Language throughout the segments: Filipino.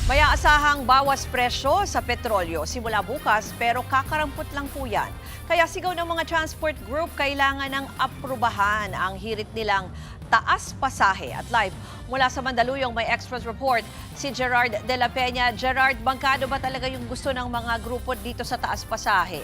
May aasahang bawas presyo sa petrolyo simula bukas pero kakarampot lang po yan. Kaya sigaw ng mga transport group kailangan ng aprubahan ang hirit nilang taas pasahe. At live mula sa Mandaluyong may Express report si Gerard de la Peña. Gerard, bangkado ba talaga yung gusto ng mga grupo dito sa taas pasahe?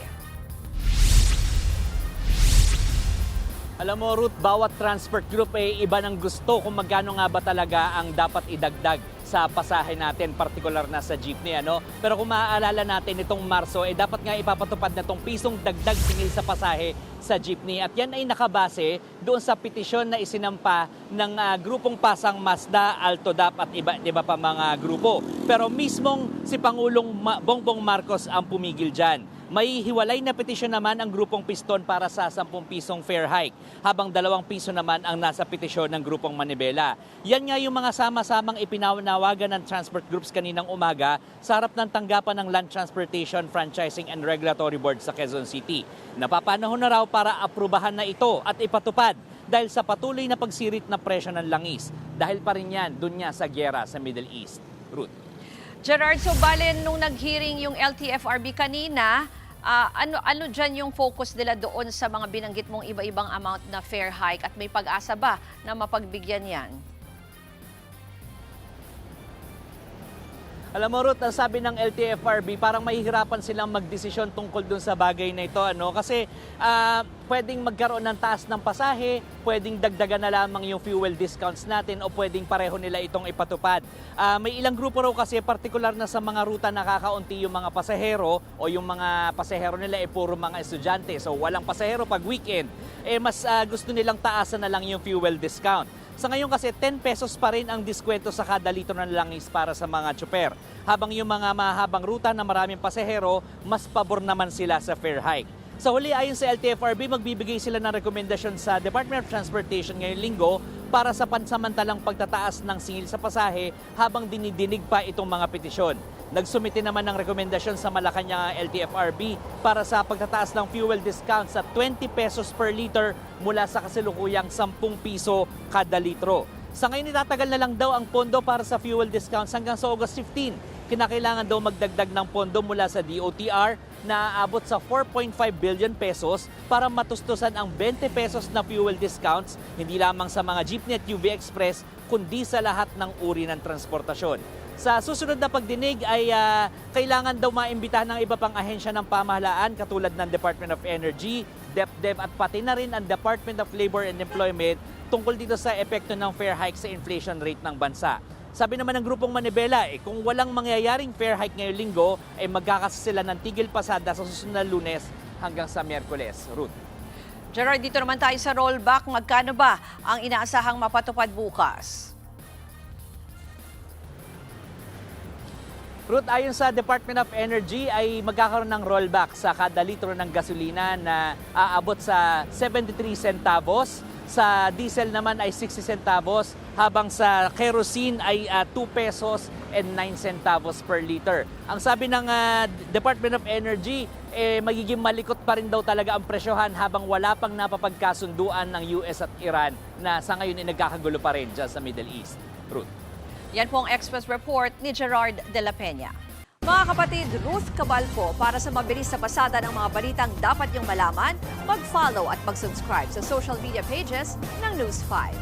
Alam mo, Ruth, bawat transport group ay iba ng gusto kung magkano nga ba talaga ang dapat idagdag sa pasahe natin, partikular na sa jeepney. Pero kung maaalala natin itong Marso, dapat nga ipapatupad na itong pisong dagdag singil sa pasahe sa jeepney. At yan ay nakabase doon sa petisyon na isinampa ng grupong Pasang Mazda, Altodap at iba pa mga grupo. Pero mismong si Pangulong Bongbong Marcos ang pumigil dyan. May hiwalay na petisyon naman ang grupong Piston para sa 10 pisong fare hike, habang 2 piso naman ang nasa petisyon ng grupong Manibela. Yan nga yung mga sama-samang ipinawagan ng transport groups kaninang umaga sa harap ng tanggapan ng Land Transportation Franchising and Regulatory Board sa Quezon City. Napapanahon na raw para aprubahan na ito at ipatupad dahil sa patuloy na pagsirit na presyo ng langis. Dahil pa rin yan, dun niya sa gyera sa Middle East. Ruth. Gerard, so balen nung nag-hearing yung LTFRB kanina, ano dyan yung focus nila doon sa mga binanggit mong iba-ibang amount na fare hike at may pag-asa ba na mapagbigyan yan? Alam mo, Ruth, ang sabi ng LTFRB, parang mahihirapan silang magdesisyon tungkol dun sa bagay na ito. Kasi pwedeng magkaroon ng taas ng pasahe, pwedeng dagdagan na lamang yung fuel discounts natin o pwedeng pareho nila itong ipatupad. May ilang grupo raw kasi, partikular na sa mga ruta nakakaunti yung mga pasahero o yung mga pasahero nila puro mga estudyante. So walang pasahero pag weekend. Mas gusto nilang taasan na lang yung fuel discount. Sa ngayon kasi 10 pesos pa rin ang diskwento sa kada litro ng langis para sa mga tsuper. Habang yung mga mahabang ruta na maraming pasahero, mas pabor naman sila sa fare hike. Sa huli, ayon sa LTFRB, magbibigay sila ng rekomendasyon sa Department of Transportation ngayong linggo para sa pansamantalang pagtataas ng singil sa pasahe habang dinidinig pa itong mga petisyon. Nagsumite naman ng rekomendasyon sa Malacanang LTFRB para sa pagtataas ng fuel discount sa 20 pesos per liter mula sa kasalukuyang 10 piso kada litro. Sa ngayon, itatagal na lang daw ang pondo para sa fuel discounts hanggang sa August 15. Kinakailangan daw magdagdag ng pondo mula sa DOTR na aabot sa 4.5 billion pesos para matustusan ang 20 pesos na fuel discounts hindi lamang sa mga jeepney at UV Express kundi sa lahat ng uri ng transportasyon. Sa susunod na pagdinig ay kailangan daw maimbitahan ng iba pang ahensya ng pamahalaan katulad ng Department of Energy, DepEd at pati na rin ang Department of Labor and Employment tungkol dito sa epekto ng fare hike sa inflation rate ng bansa. Sabi naman ng grupong Manibela, kung walang mangyayaring fare hike ngayong linggo, magkakasa sila ng tigil pasada sa susunod na Lunes hanggang sa Miyerkules. Ruth. Gerard, dito naman tayo sa rollback. Magkano ba ang inaasahang mapatupad bukas? Ruth, ayon sa Department of Energy ay magkakaroon ng rollback sa kada litro ng gasolina na aabot sa 73 centavos. Sa diesel naman ay 60 centavos, habang sa kerosene ay 2 pesos and 9 centavos per liter. Ang sabi ng Department of Energy, magiging malikot pa rin daw talaga ang presyohan habang wala pang napapagkasunduan ng US at Iran na sa ngayon ay nagkakagulo pa rin dyan sa Middle East. Ruth. Yan po ang Express Report ni Gerard de la Peña. Mga kapatid, Ruth Cabalpo, para sa mabilis na pasada ng mga balitang dapat niyong malaman, mag-follow at mag-subscribe sa social media pages ng News 5.